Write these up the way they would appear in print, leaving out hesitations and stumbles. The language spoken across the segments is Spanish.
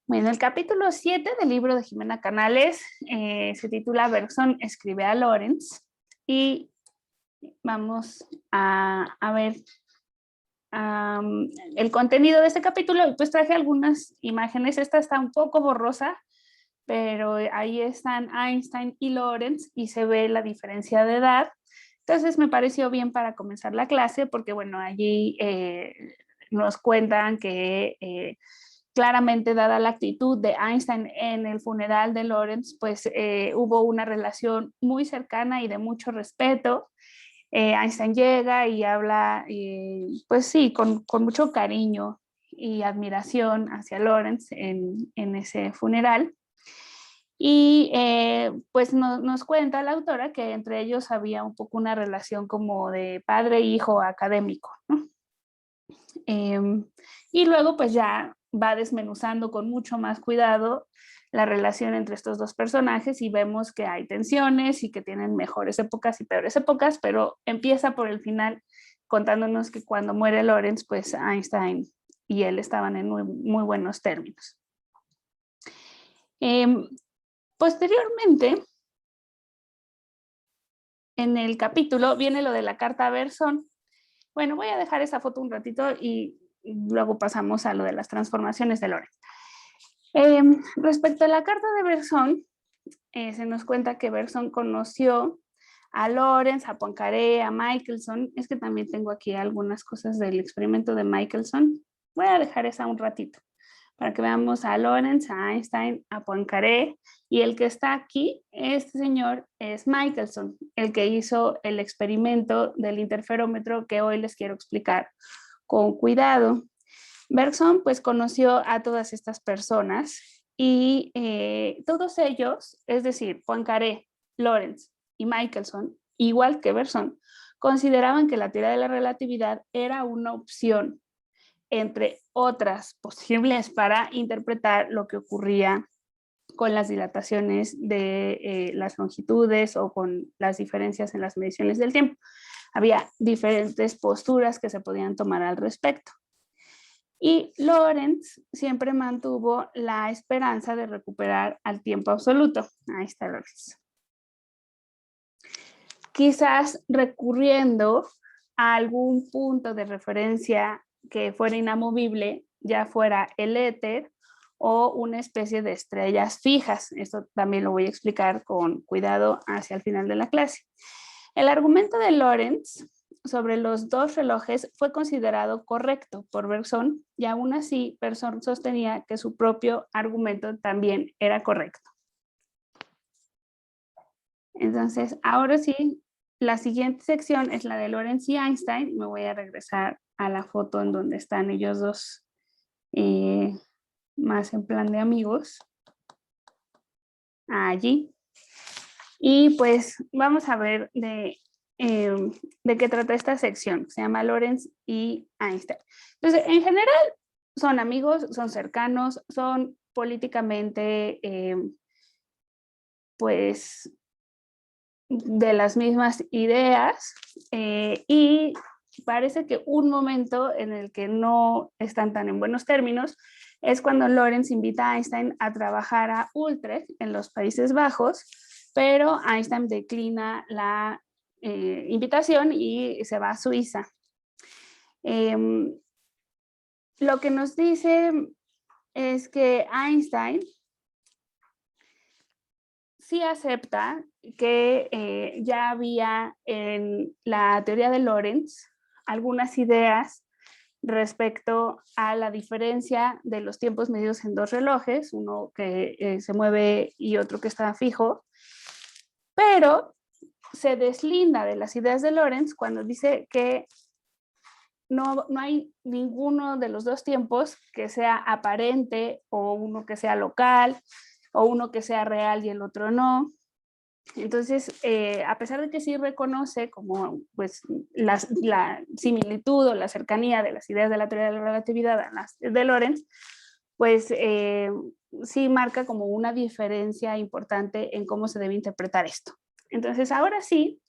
Bueno, el capítulo 7 del libro de Jimena Canales se titula Bergson escribe a Lorentz y vamos a ver el contenido de este capítulo y pues traje algunas imágenes. Esta está un poco borrosa, pero ahí están Einstein y Lorentz y se ve la diferencia de edad. Entonces me pareció bien para comenzar la clase porque bueno, allí nos cuentan que claramente dada la actitud de Einstein en el funeral de Lorentz, pues hubo una relación muy cercana y de mucho respeto. Einstein llega y habla, pues sí, con mucho cariño y admiración hacia Lorentz en ese funeral. Y pues nos cuenta la autora que entre ellos había un poco una relación como de padre-hijo académico, ¿no? Y luego pues ya va desmenuzando con mucho más cuidado la relación entre estos dos personajes y vemos que hay tensiones y que tienen mejores épocas y peores épocas, pero empieza por el final contándonos que cuando muere Lorentz, pues Einstein y él estaban en muy buenos términos. Posteriormente, en el capítulo viene lo de la carta a Bergson. Bueno, voy a dejar esa foto un ratito y luego pasamos a lo de las transformaciones de Lorentz. Respecto a la carta de Bergson, se nos cuenta que Bergson conoció a Lorentz, a Poincaré, a Michelson. Es que también tengo aquí algunas cosas del experimento de Michelson. Voy a dejar esa un ratito para que veamos a Lorentz, a Einstein, a Poincaré. Y el que está aquí, este señor, es Michelson, el que hizo el experimento del interferómetro que hoy les quiero explicar con cuidado. Bergson pues conoció a todas estas personas y todos ellos, es decir, Poincaré, Lorentz y Michelson, igual que Bergson, consideraban que la teoría de la relatividad era una opción entre otras posibles para interpretar lo que ocurría con las dilataciones de las longitudes o con las diferencias en las mediciones del tiempo. Había diferentes posturas que se podían tomar al respecto. Y Lorentz siempre mantuvo la esperanza de recuperar al tiempo absoluto. Ahí está Lorentz. Quizás recurriendo a algún punto de referencia que fuera inamovible, ya fuera el éter o una especie de estrellas fijas. Esto también lo voy a explicar con cuidado hacia el final de la clase. El argumento de Lorentz sobre los dos relojes fue considerado correcto por Bergson y aún así Bergson sostenía que su propio argumento también era correcto. Entonces, ahora sí, la siguiente sección es la de Lorentz y Einstein. Me voy a regresar a la foto en donde están ellos dos más en plan de amigos. Allí. Y pues vamos a ver de qué trata esta sección. Se llama Lorentz y Einstein. Entonces, en general, son amigos, son cercanos, son políticamente, pues, de las mismas ideas y parece que un momento en el que no están tan en buenos términos es cuando Lorentz invita a Einstein a trabajar a Utrecht en los Países Bajos, pero Einstein declina la invitación y se va a Suiza. Lo que nos dice es que Einstein sí acepta que ya había en la teoría de Lorentz algunas ideas respecto a la diferencia de los tiempos medidos en dos relojes, uno que se mueve y otro que está fijo, pero se deslinda de las ideas de Lorentz cuando dice que no hay ninguno de los dos tiempos que sea aparente o uno que sea local o uno que sea real y el otro no. Entonces, a pesar de que sí reconoce como pues, la similitud o la cercanía de las ideas de la teoría de la relatividad a las de Lorentz, pues sí marca como una diferencia importante en cómo se debe interpretar esto. Entonces, ahora sí,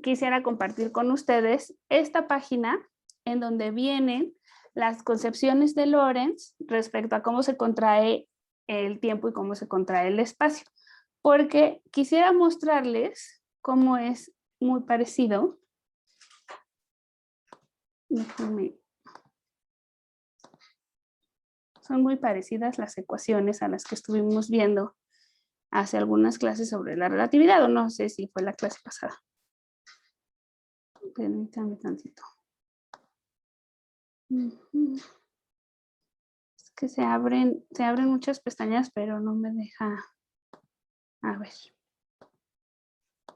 quisiera compartir con ustedes esta página en donde vienen las concepciones de Lorentz respecto a cómo se contrae el tiempo y cómo se contrae el espacio, porque quisiera mostrarles cómo es muy parecido. Déjenme. Son muy parecidas las ecuaciones a las que estuvimos viendo hace algunas clases sobre la relatividad, o no sé si fue la clase pasada. Permítanme tantito. Es que se abren muchas pestañas, pero no me deja. A ver.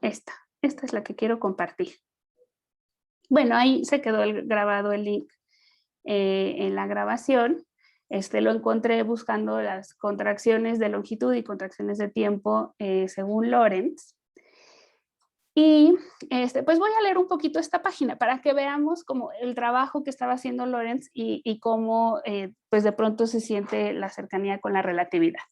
Esta es la que quiero compartir. Bueno, ahí se quedó grabado el link en la grabación. Lo encontré buscando las contracciones de longitud y contracciones de tiempo según Lorentz. Y pues voy a leer un poquito esta página para que veamos como el trabajo que estaba haciendo Lorentz y cómo pues de pronto se siente la cercanía con la relatividad.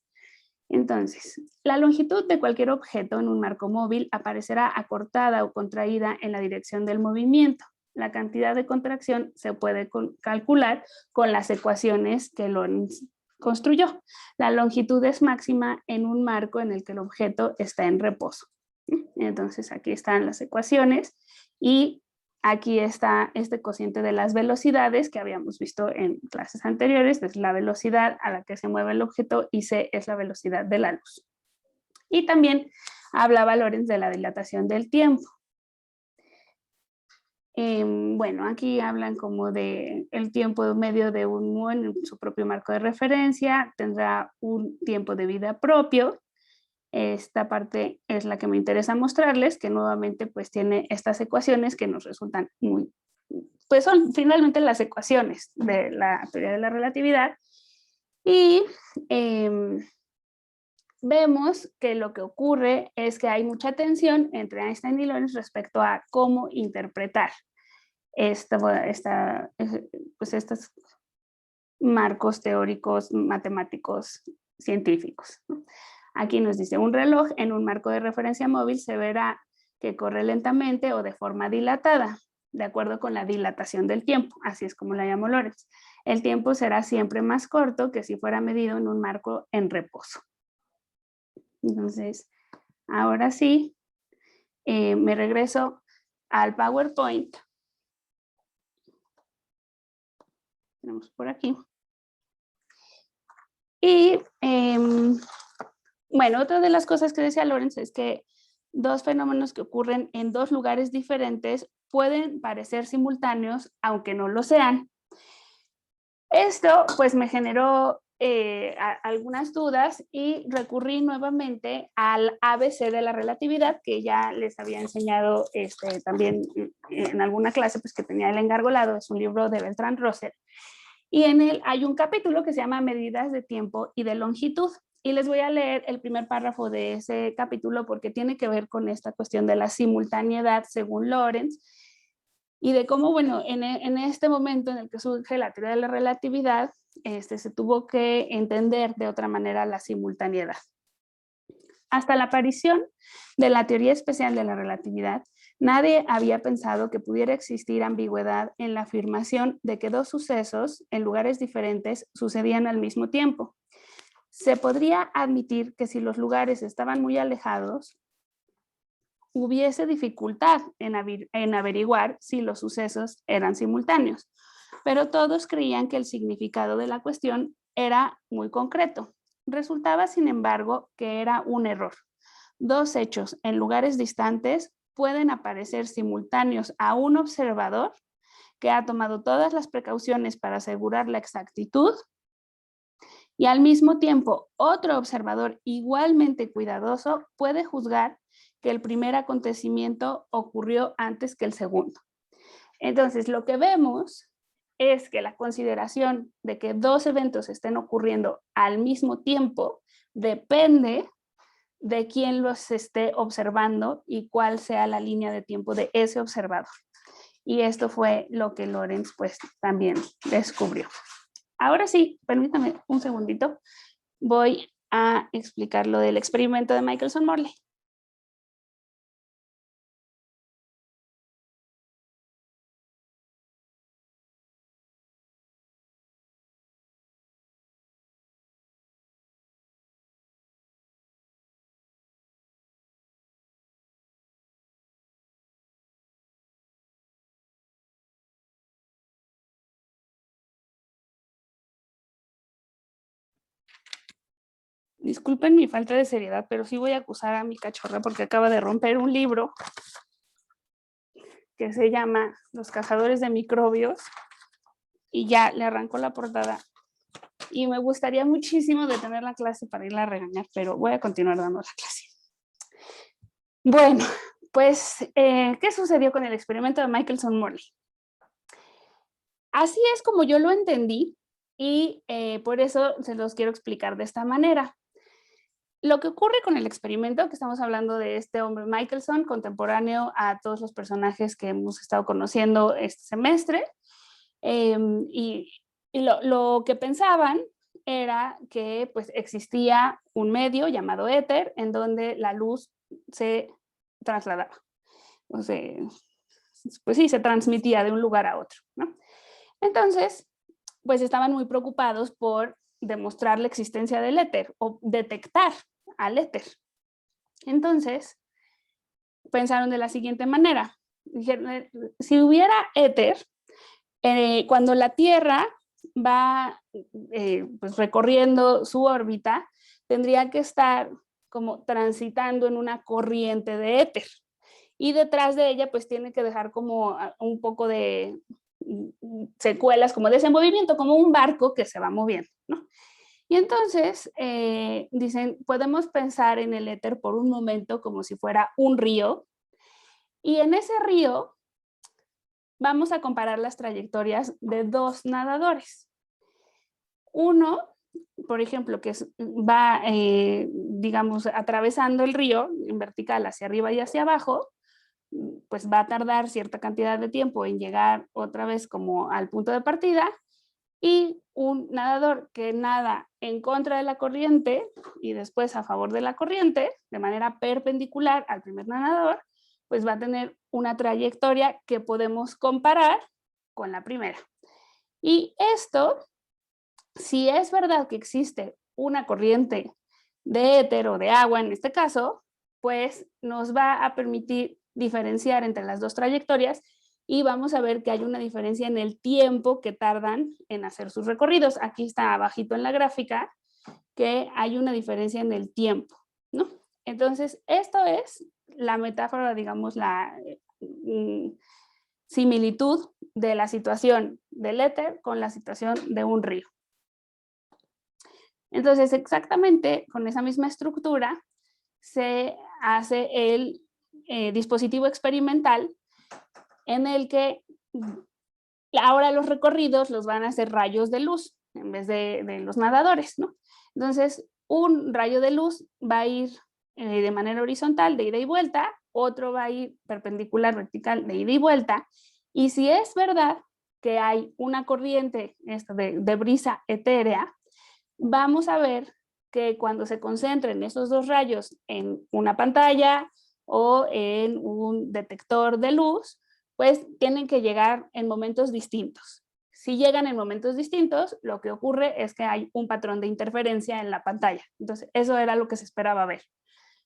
Entonces, la longitud de cualquier objeto en un marco móvil aparecerá acortada o contraída en la dirección del movimiento. La cantidad de contracción se puede calcular con las ecuaciones que Lorentz construyó. La longitud es máxima en un marco en el que el objeto está en reposo. Entonces, aquí están las ecuaciones y aquí está este cociente de las velocidades que habíamos visto en clases anteriores. Es la velocidad a la que se mueve el objeto y c es la velocidad de la luz. Y también hablaba Lorentz de la dilatación del tiempo. Bueno, aquí hablan como de el tiempo medio de un muón en su propio marco de referencia, tendrá un tiempo de vida propio. Esta parte es la que me interesa mostrarles, que nuevamente pues tiene estas ecuaciones que nos resultan muy, pues son finalmente las ecuaciones de la teoría de la relatividad. Y vemos que lo que ocurre es que hay mucha tensión entre Einstein y Lorentz respecto a cómo interpretar pues estos marcos teóricos, matemáticos, científicos. Aquí nos dice, un reloj en un marco de referencia móvil se verá que corre lentamente o de forma dilatada, de acuerdo con la dilatación del tiempo, así es como la llamó Lorentz. El tiempo será siempre más corto que si fuera medido en un marco en reposo. Entonces, ahora sí, me regreso al PowerPoint. Tenemos por aquí. Y bueno, otra de las cosas que decía Lorentz es que dos fenómenos que ocurren en dos lugares diferentes pueden parecer simultáneos, aunque no lo sean. Esto pues me generó algunas dudas y recurrí nuevamente al ABC de la relatividad, que ya les había enseñado también en alguna clase, pues que tenía el engargolado, es un libro de Bertrand Russell. Y en él hay un capítulo que se llama Medidas de tiempo y de longitud. Y les voy a leer el primer párrafo de ese capítulo porque tiene que ver con esta cuestión de la simultaneidad según Lorentz y de cómo, bueno, en este momento en el que surge la teoría de la relatividad, se tuvo que entender de otra manera la simultaneidad. Hasta la aparición de la teoría especial de la relatividad, nadie había pensado que pudiera existir ambigüedad en la afirmación de que dos sucesos en lugares diferentes sucedían al mismo tiempo. Se podría admitir que si los lugares estaban muy alejados, hubiese dificultad en averiguar si los sucesos eran simultáneos, pero todos creían que el significado de la cuestión era muy concreto. Resultaba, sin embargo, que era un error. Dos hechos en lugares distantes pueden aparecer simultáneos a un observador que ha tomado todas las precauciones para asegurar la exactitud y al mismo tiempo otro observador igualmente cuidadoso puede juzgar que el primer acontecimiento ocurrió antes que el segundo. Entonces, lo que vemos es que la consideración de que dos eventos estén ocurriendo al mismo tiempo depende de quién los esté observando y cuál sea la línea de tiempo de ese observador. Y esto fue lo que Lorentz pues también descubrió. Ahora sí, permítame un segundito. Voy a explicar lo del experimento de Michelson-Morley. Disculpen mi falta de seriedad, pero sí voy a acusar a mi cachorra porque acaba de romper un libro que se llama Los cazadores de microbios y ya le arrancó la portada. Y me gustaría muchísimo detener la clase para irla a regañar, pero voy a continuar dando la clase. Bueno, pues, ¿qué sucedió con el experimento de Michelson-Morley? Así es como yo lo entendí y por eso se los quiero explicar de esta manera. Lo que ocurre con el experimento, que estamos hablando de este hombre Michelson, contemporáneo a todos los personajes que hemos estado conociendo este semestre, y lo que pensaban era que pues existía un medio llamado éter en donde la luz se trasladaba. O sea, pues sí, se transmitía de un lugar a otro, ¿no? Entonces, pues estaban muy preocupados por demostrar la existencia del éter o detectar al éter. Entonces, pensaron de la siguiente manera. Dijeron, si hubiera éter, cuando la Tierra va pues recorriendo su órbita, tendría que estar como transitando en una corriente de éter. Y detrás de ella, pues tiene que dejar como un poco de secuelas, como de ese movimiento, como un barco que se va moviendo, ¿no? Y entonces dicen, podemos pensar en el éter por un momento como si fuera un río, y en ese río vamos a comparar las trayectorias de dos nadadores. Uno, por ejemplo, que va, digamos, atravesando el río en vertical hacia arriba y hacia abajo, pues va a tardar cierta cantidad de tiempo en llegar otra vez como al punto de partida, y un nadador que nada en contra de la corriente y después a favor de la corriente, de manera perpendicular al primer nadador, pues va a tener una trayectoria que podemos comparar con la primera. Y esto, si es verdad que existe una corriente de éter o de agua en este caso, pues nos va a permitir diferenciar entre las dos trayectorias y vamos a ver que hay una diferencia en el tiempo que tardan en hacer sus recorridos. Aquí está abajito en la gráfica que hay una diferencia en el tiempo, ¿no? Entonces, esto es la metáfora, digamos, la similitud de la situación del éter con la situación de un río. Entonces, exactamente con esa misma estructura se hace el dispositivo experimental en el que ahora los recorridos los van a hacer rayos de luz en vez de los nadadores, ¿no? Entonces, un rayo de luz va a ir de manera horizontal de ida y vuelta, otro va a ir perpendicular, vertical, de ida y vuelta, y si es verdad que hay una corriente de brisa etérea, vamos a ver que cuando se concentren esos dos rayos en una pantalla o en un detector de luz, pues tienen que llegar en momentos distintos. Si llegan en momentos distintos, lo que ocurre es que hay un patrón de interferencia en la pantalla. Entonces, eso era lo que se esperaba ver.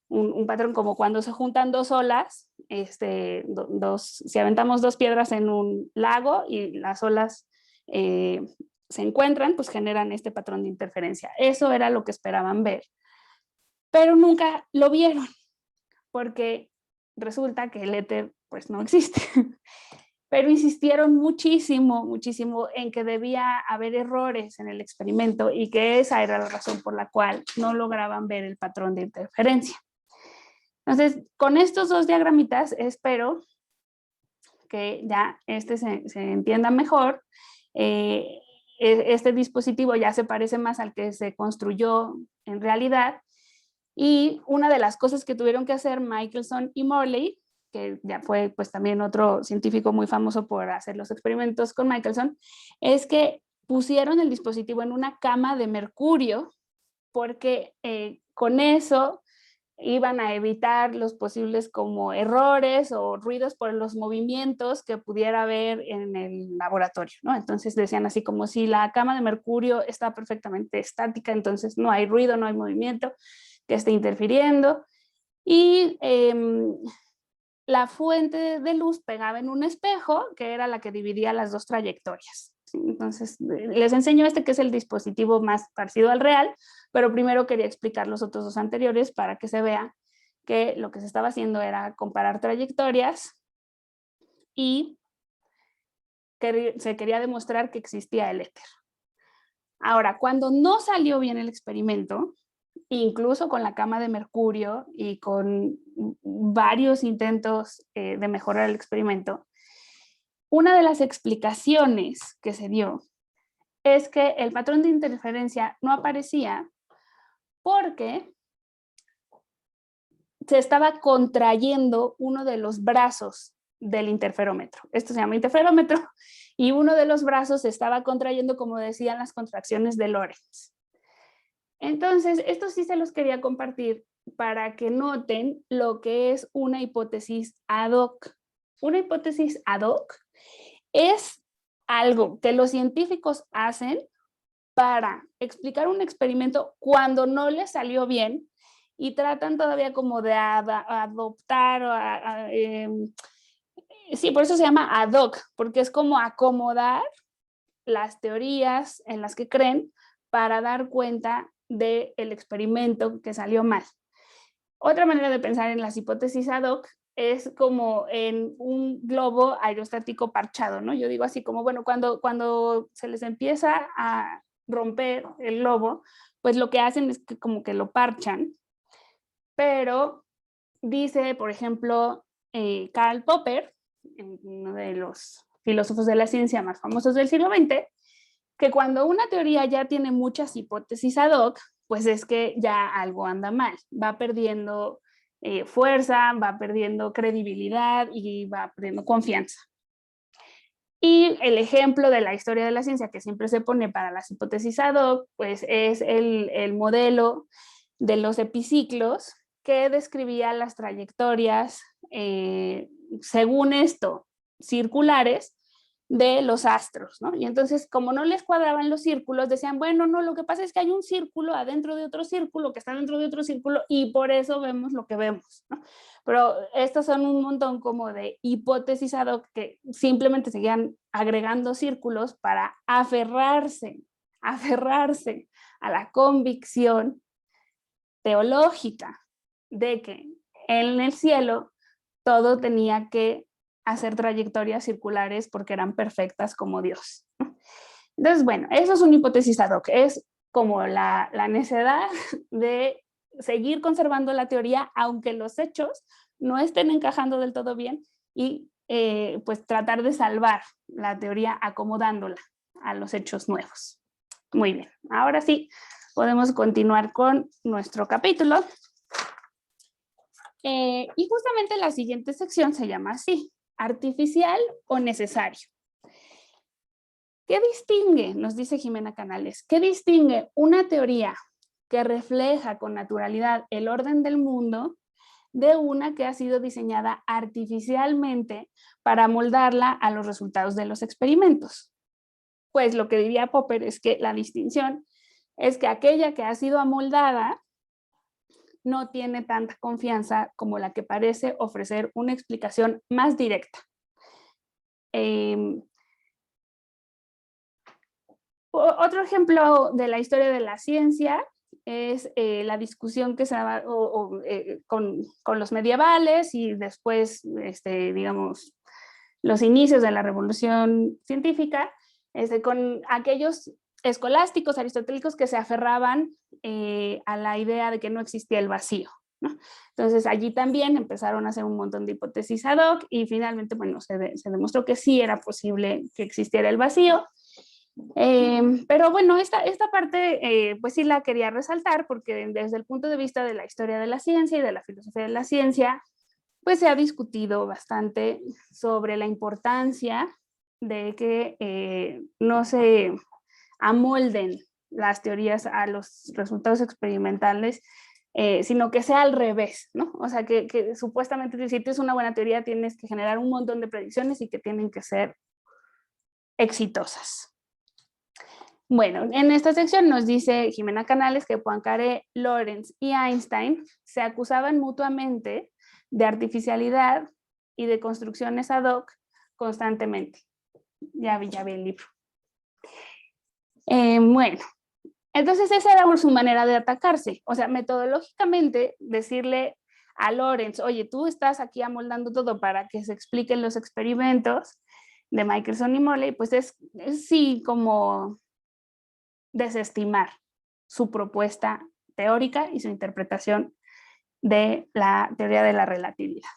Un patrón como cuando se juntan dos olas, si aventamos dos piedras en un lago y las olas se encuentran, pues generan este patrón de interferencia. Eso era lo que esperaban ver, pero nunca lo vieron, porque resulta que el éter pues no existe. Pero insistieron muchísimo, muchísimo en que debía haber errores en el experimento y que esa era la razón por la cual no lograban ver el patrón de interferencia. Entonces, con estos dos diagramitas espero que ya se entienda mejor. Este dispositivo ya se parece más al que se construyó en realidad, y una de las cosas que tuvieron que hacer Michelson y Morley, que ya fue pues también otro científico muy famoso por hacer los experimentos con Michelson, es que pusieron el dispositivo en una cama de mercurio porque con eso iban a evitar los posibles como errores o ruidos por los movimientos que pudiera haber en el laboratorio, ¿no? Entonces decían así como si la cama de mercurio está perfectamente estática, entonces no hay ruido, no hay movimiento que esté interfiriendo, y la fuente de luz pegaba en un espejo que era la que dividía las dos trayectorias. ¿Sí? Entonces les enseño que es el dispositivo más parecido al real, pero primero quería explicar los otros dos anteriores para que se vea que lo que se estaba haciendo era comparar trayectorias y que se quería demostrar que existía el éter. Ahora, cuando no salió bien el experimento, incluso con la cama de mercurio y con varios intentos de mejorar el experimento, una de las explicaciones que se dio es que el patrón de interferencia no aparecía porque se estaba contrayendo uno de los brazos del interferómetro. Esto se llama interferómetro y uno de los brazos se estaba contrayendo, como decían las contracciones de Lorentz. Entonces, esto sí se los quería compartir para que noten lo que es una hipótesis ad hoc. Una hipótesis ad hoc es algo que los científicos hacen para explicar un experimento cuando no les salió bien y tratan todavía como de adoptar, sí, por eso se llama ad hoc, porque es como acomodar las teorías en las que creen para dar cuenta del experimento que salió mal. Otra manera de pensar en las hipótesis ad hoc es como en un globo aerostático parchado, ¿no? Yo digo así como, bueno, cuando se les empieza a romper el globo, pues lo que hacen es que como que lo parchan, pero dice, por ejemplo, Karl Popper, uno de los filósofos de la ciencia más famosos del siglo XX, que cuando una teoría ya tiene muchas hipótesis ad hoc, pues es que ya algo anda mal, va perdiendo fuerza, va perdiendo credibilidad y va perdiendo confianza. Y el ejemplo de la historia de la ciencia que siempre se pone para las hipótesis ad hoc, pues es el modelo de los epiciclos que describía las trayectorias, según esto, circulares de los astros, ¿no? Y entonces, como no les cuadraban los círculos, decían, bueno, no, lo que pasa es que hay un círculo adentro de otro círculo, que está dentro de otro círculo, y por eso vemos lo que vemos, ¿no? Pero estos son un montón como de hipótesis ad hoc que simplemente seguían agregando círculos para aferrarse a la convicción teológica de que en el cielo todo tenía que hacer trayectorias circulares porque eran perfectas como Dios. Entonces, bueno, eso es una hipótesis ad hoc, es como la necedad de seguir conservando la teoría aunque los hechos no estén encajando del todo bien y pues tratar de salvar la teoría acomodándola a los hechos nuevos. Muy bien, ahora sí podemos continuar con nuestro capítulo. Y justamente la siguiente sección se llama así, artificial o necesario. ¿Qué distingue, nos dice Jimena Canales, qué distingue una teoría que refleja con naturalidad el orden del mundo de una que ha sido diseñada artificialmente para moldarla a los resultados de los experimentos? Pues lo que diría Popper es que la distinción es que aquella que ha sido amoldada no tiene tanta confianza como la que parece ofrecer una explicación más directa. Otro ejemplo de la historia de la ciencia es la discusión que se daba con los medievales y después, digamos, los inicios de la revolución científica, con aquellos escolásticos aristotélicos que se aferraban a la idea de que no existía el vacío, ¿no? Entonces allí también empezaron a hacer un montón de hipótesis ad hoc y finalmente, bueno, se demostró que sí era posible que existiera el vacío. Pero bueno, esta parte pues sí la quería resaltar porque desde el punto de vista de la historia de la ciencia y de la filosofía de la ciencia, pues se ha discutido bastante sobre la importancia de que no se amolden las teorías a los resultados experimentales, sino que sea al revés, ¿no? O sea, que supuestamente si tienes una buena teoría tienes que generar un montón de predicciones y que tienen que ser exitosas. Bueno, en esta sección nos dice Jimena Canales que Poincaré, Lorentz y Einstein se acusaban mutuamente de artificialidad y de construcciones ad hoc constantemente. Ya vi el libro. Bueno, Entonces esa era su manera de atacarse. O sea, metodológicamente decirle a Lorentz, oye, tú estás aquí amoldando todo para que se expliquen los experimentos de Michelson y Morley, pues es sí como desestimar su propuesta teórica y su interpretación de la teoría de la relatividad.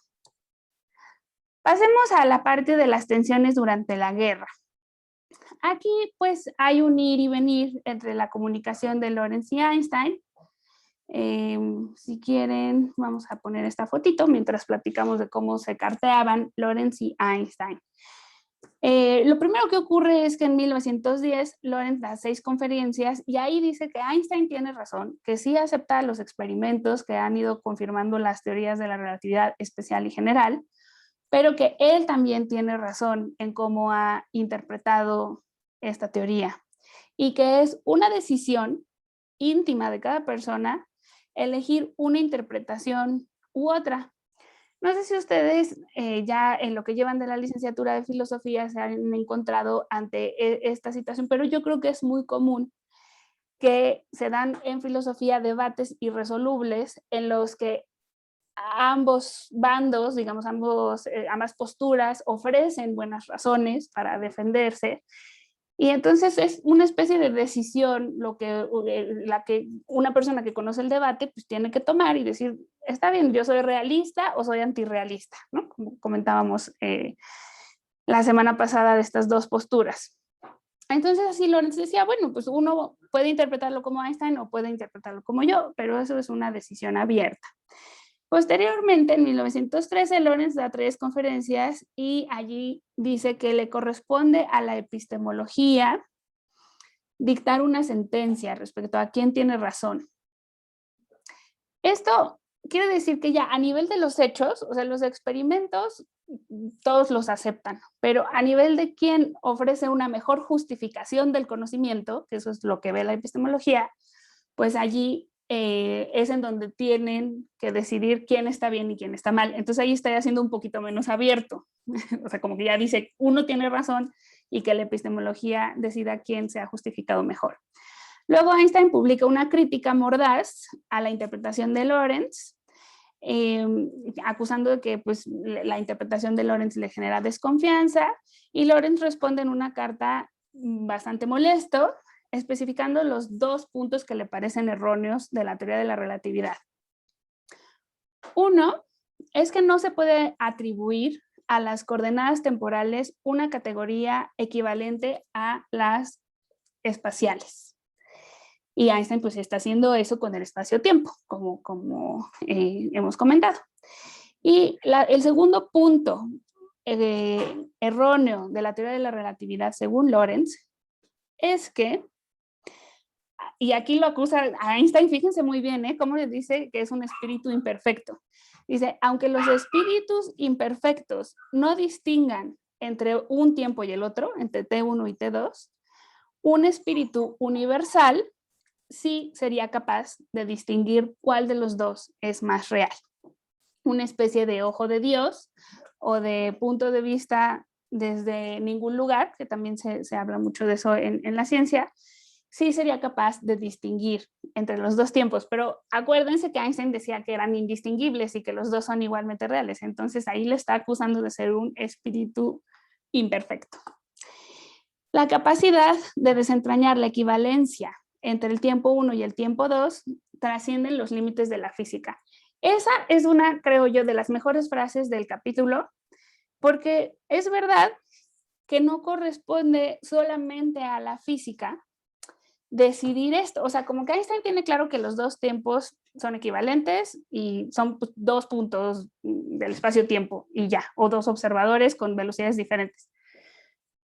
Pasemos a la parte de las tensiones durante la guerra. Aquí pues hay un ir y venir entre la comunicación de Lorentz y Einstein. Si quieren, vamos a poner esta fotito mientras platicamos de cómo se carteaban Lorentz y Einstein. Lo primero que ocurre es que en 1910 Lorentz da 6 conferencias y ahí dice que Einstein tiene razón, que sí acepta los experimentos que han ido confirmando las teorías de la relatividad especial y general, pero que él también tiene razón en cómo ha interpretado esta teoría y que es una decisión íntima de cada persona elegir una interpretación u otra. No sé si ustedes ya en lo que llevan de la licenciatura de filosofía se han encontrado ante esta situación, pero yo creo que es muy común que se dan en filosofía debates irresolubles en los que ambos bandos, digamos, ambas posturas ofrecen buenas razones para defenderse. Y entonces es una especie de decisión la que una persona que conoce el debate pues tiene que tomar y decir, está bien, yo soy realista o soy antirrealista, ¿no? Como comentábamos la semana pasada de estas dos posturas. Entonces así Lorentz decía, bueno, pues uno puede interpretarlo como Einstein o puede interpretarlo como yo, pero eso es una decisión abierta. Posteriormente, en 1913, Lorentz da 3 conferencias y allí dice que le corresponde a la epistemología dictar una sentencia respecto a quién tiene razón. Esto quiere decir que ya a nivel de los hechos, o sea, los experimentos, todos los aceptan, pero a nivel de quién ofrece una mejor justificación del conocimiento, que eso es lo que ve la epistemología, pues allí es en donde tienen que decidir quién está bien y quién está mal. Entonces ahí está siendo un poquito menos abierto. O sea, como que ya dice, uno tiene razón y que la epistemología decida quién se ha justificado mejor. Luego Einstein publica una crítica mordaz a la interpretación de Lorentz, acusando de que pues, la interpretación de Lorentz le genera desconfianza, y Lorentz responde en una carta bastante molesto, especificando los 2 puntos que le parecen erróneos de la teoría de la relatividad. Uno es que no se puede atribuir a las coordenadas temporales una categoría equivalente a las espaciales. Y Einstein pues está haciendo eso con el espacio-tiempo, como hemos comentado. Y el segundo punto erróneo de la teoría de la relatividad según Lorentz es que, y aquí lo acusa a Einstein, fíjense muy bien, cómo le dice que es un espíritu imperfecto. Dice, aunque los espíritus imperfectos no distingan entre un tiempo y el otro, entre T1 y T2, un espíritu universal sí sería capaz de distinguir cuál de los dos es más real. Una especie de ojo de Dios o de punto de vista desde ningún lugar, que también se habla mucho de eso en la ciencia, sí sería capaz de distinguir entre los dos tiempos, pero acuérdense que Einstein decía que eran indistinguibles y que los dos son igualmente reales, entonces ahí le está acusando de ser un espíritu imperfecto. La capacidad de desentrañar la equivalencia entre el tiempo 1 y el tiempo 2 trascienden los límites de la física. Esa es una, creo yo, de las mejores frases del capítulo, porque es verdad que no corresponde solamente a la física decidir esto. O sea, como que Einstein tiene claro que los dos tiempos son equivalentes y son 2 puntos del espacio-tiempo y ya, o 2 observadores con velocidades diferentes.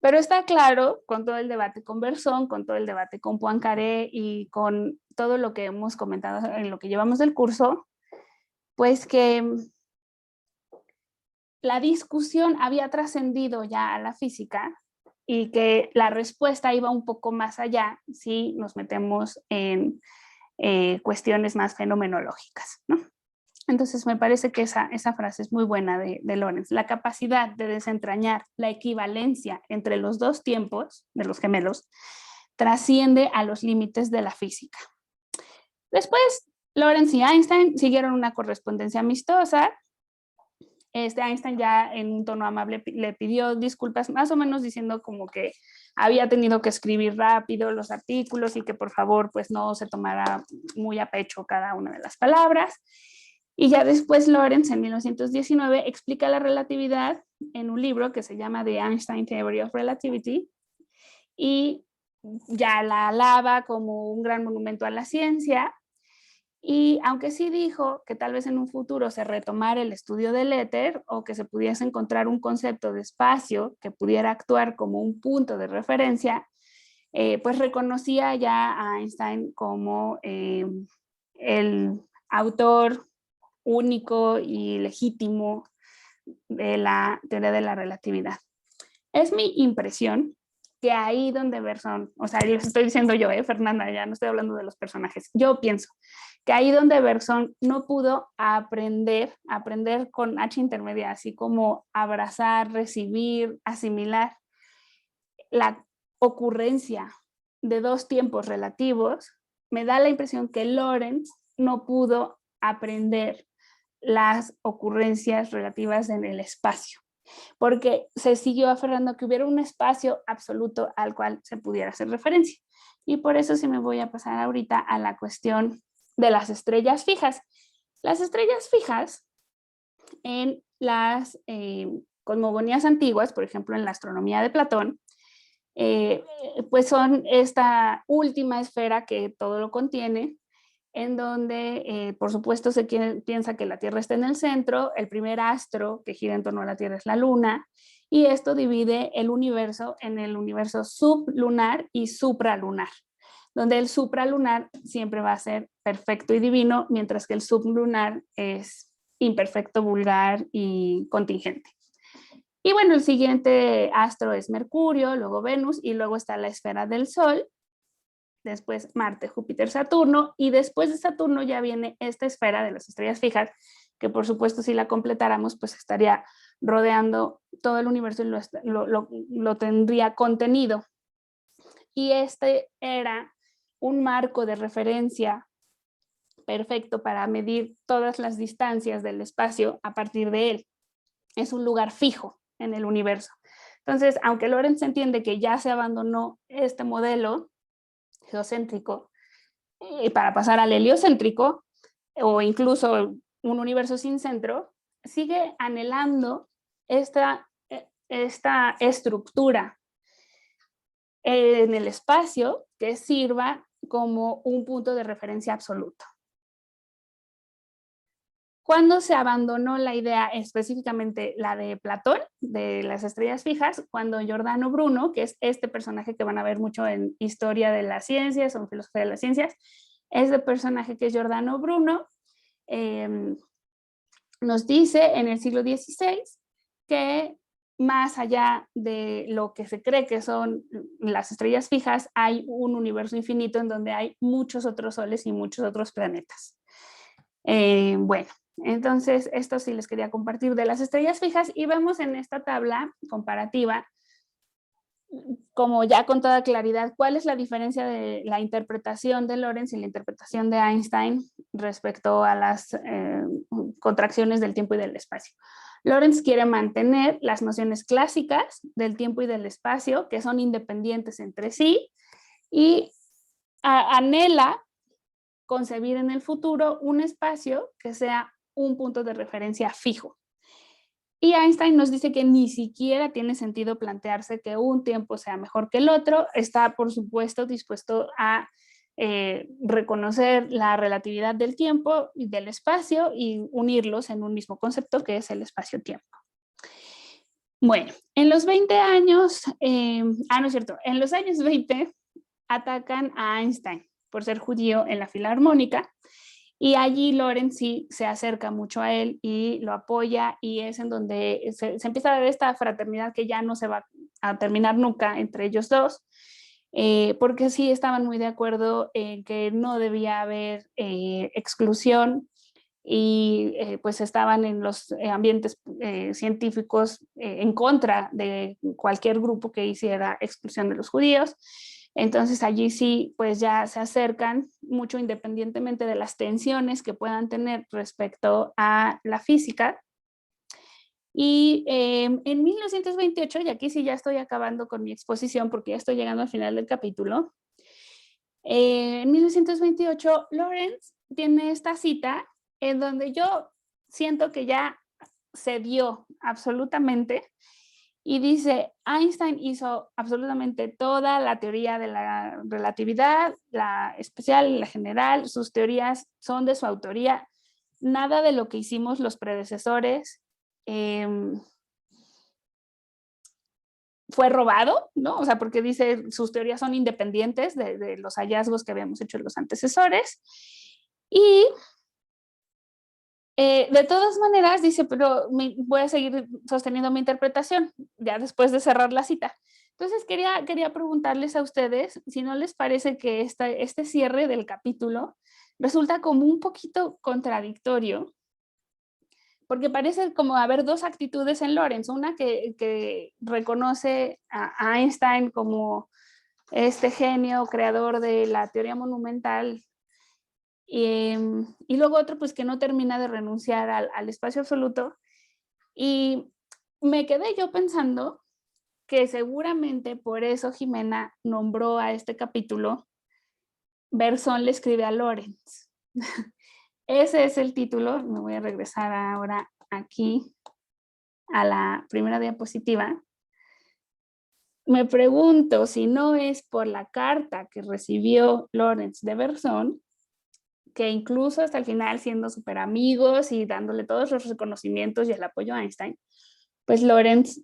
Pero está claro, con todo el debate con Berzon, con todo el debate con Poincaré y con todo lo que hemos comentado en lo que llevamos del curso, pues que la discusión había trascendido ya a la física y que la respuesta iba un poco más allá si nos metemos en cuestiones más fenomenológicas, ¿no? Entonces me parece que esa frase es muy buena de Lorentz. La capacidad de desentrañar la equivalencia entre los dos tiempos de los gemelos trasciende a los límites de la física. Después, Lorentz y Einstein siguieron una correspondencia amistosa. Einstein ya en un tono amable le pidió disculpas, más o menos diciendo como que había tenido que escribir rápido los artículos y que por favor pues no se tomara muy a pecho cada una de las palabras. Y ya después Lorentz en 1919 explica la relatividad en un libro que se llama The Einstein Theory of Relativity y ya la alaba como un gran monumento a la ciencia. Y aunque sí dijo que tal vez en un futuro se retomara el estudio del éter o que se pudiese encontrar un concepto de espacio que pudiera actuar como un punto de referencia, pues reconocía ya a Einstein como el autor único y legítimo de la teoría de la relatividad. Es mi impresión que ahí donde Bergson, o sea, les estoy diciendo yo, Fernanda, ya no estoy hablando de los personajes, yo pienso que ahí donde Bergson no pudo aprender con H intermedia, así como abrazar, recibir, asimilar la ocurrencia de dos tiempos relativos, me da la impresión que Lorentz no pudo aprender las ocurrencias relativas en el espacio, porque se siguió aferrando a que hubiera un espacio absoluto al cual se pudiera hacer referencia. Y por eso sí me voy a pasar ahorita a la cuestión de las estrellas fijas. Las estrellas fijas en las cosmogonías antiguas, por ejemplo en la astronomía de Platón, pues son esta última esfera que todo lo contiene, en donde por supuesto piensa que la Tierra está en el centro, el primer astro que gira en torno a la Tierra es la Luna, y esto divide el universo en el universo sublunar y supralunar, donde el supralunar siempre va a ser perfecto y divino, mientras que el sublunar es imperfecto, vulgar y contingente. Y bueno, el siguiente astro es Mercurio, luego Venus, y luego está la esfera del Sol, después Marte, Júpiter, Saturno, y después de Saturno ya viene esta esfera de las estrellas fijas, que por supuesto si la completáramos, pues estaría rodeando todo el universo y lo tendría contenido. Y este era un marco de referencia perfecto para medir todas las distancias del espacio a partir de él. Es un lugar fijo en el universo. Entonces, aunque Lorentz entiende que ya se abandonó este modelo geocéntrico para pasar al heliocéntrico o incluso un universo sin centro, sigue anhelando esta estructura en el espacio que sirva como un punto de referencia absoluto. Cuando se abandonó la idea, específicamente la de Platón, de las estrellas fijas, cuando Giordano Bruno, que es este personaje que van a ver mucho en Historia de las Ciencias o en Filosofía de las Ciencias, este personaje que es Giordano Bruno, nos dice en el siglo XVI que más allá de lo que se cree que son las estrellas fijas, hay un universo infinito en donde hay muchos otros soles y muchos otros planetas. Bueno, entonces esto sí les quería compartir de las estrellas fijas y vemos en esta tabla comparativa, como ya con toda claridad, cuál es la diferencia de la interpretación de Lorentz y la interpretación de Einstein respecto a las contracciones del tiempo y del espacio. Lorentz quiere mantener las nociones clásicas del tiempo y del espacio, que son independientes entre sí, y anhela concebir en el futuro un espacio que sea un punto de referencia fijo. Y Einstein nos dice que ni siquiera tiene sentido plantearse que un tiempo sea mejor que el otro. Está, por supuesto, dispuesto a reconocer la relatividad del tiempo y del espacio y unirlos en un mismo concepto que es el espacio-tiempo. Bueno, en los 20 años, no es cierto, en los años 20 atacan a Einstein por ser judío en la Filarmónica, y allí Lorentz sí se acerca mucho a él y lo apoya, y es en donde se empieza a ver esta fraternidad que ya no se va a terminar nunca entre ellos dos, porque sí estaban muy de acuerdo en que no debía haber exclusión, y pues estaban en los ambientes científicos en contra de cualquier grupo que hiciera exclusión de los judíos. Entonces allí sí, pues ya se acercan mucho independientemente de las tensiones que puedan tener respecto a la física. Y en 1928, y aquí sí ya estoy acabando con mi exposición porque ya estoy llegando al final del capítulo, en 1928 Lorentz tiene esta cita en donde yo siento que ya se dio absolutamente y dice, Einstein hizo absolutamente toda la teoría de la relatividad, la especial y la general, sus teorías son de su autoría, nada de lo que hicimos los predecesores fue robado, ¿no? O sea, porque dice sus teorías son independientes de los hallazgos que habíamos hecho los antecesores. Y de todas maneras dice, pero voy a seguir sosteniendo mi interpretación, ya después de cerrar la cita. Entonces quería preguntarles a ustedes si no les parece que este cierre del capítulo resulta como un poquito contradictorio, porque parece como haber dos actitudes en Lorentz, una que reconoce a Einstein como este genio creador de la teoría monumental y luego otro pues que no termina de renunciar al espacio absoluto. Y me quedé yo pensando que seguramente por eso Jimena nombró a este capítulo Berzón le escribe a Lorentz. Ese es el título. Me voy a regresar ahora aquí a la primera diapositiva. Me pregunto si no es por la carta que recibió Lorentz de Berzón, que incluso hasta el final, siendo súper amigos y dándole todos los reconocimientos y el apoyo a Einstein, pues Lorentz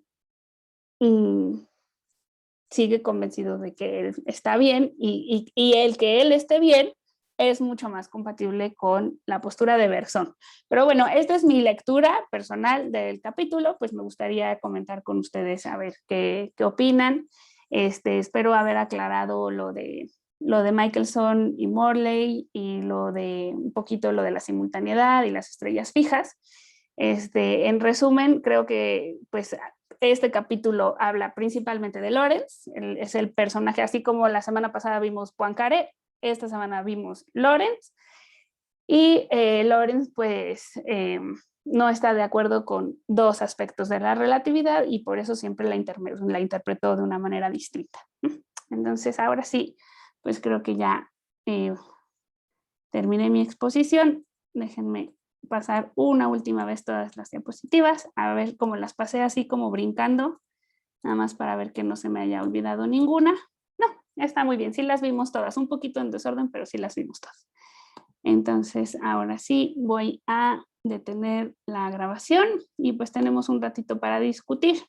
sigue convencido de que él está bien y el que él esté bien es mucho más compatible con la postura de Berzón. Pero bueno, esta es mi lectura personal del capítulo, pues me gustaría comentar con ustedes a ver qué opinan. Espero haber aclarado lo de Michelson y Morley y un poquito lo de la simultaneidad y las estrellas fijas. En resumen, creo que pues este capítulo habla principalmente de Lorentz, es el personaje, así como la semana pasada vimos Poincaré, esta semana vimos Lorentz, y Lorentz pues no está de acuerdo con dos aspectos de la relatividad y por eso siempre la interpretó de una manera distinta. Entonces ahora sí, pues creo que ya terminé mi exposición. Déjenme pasar una última vez todas las diapositivas, a ver cómo las pasé así como brincando, nada más para ver que no se me haya olvidado ninguna. No, está muy bien, sí las vimos todas, un poquito en desorden, pero sí las vimos todas. Entonces, ahora sí voy a detener la grabación y pues tenemos un ratito para discutir.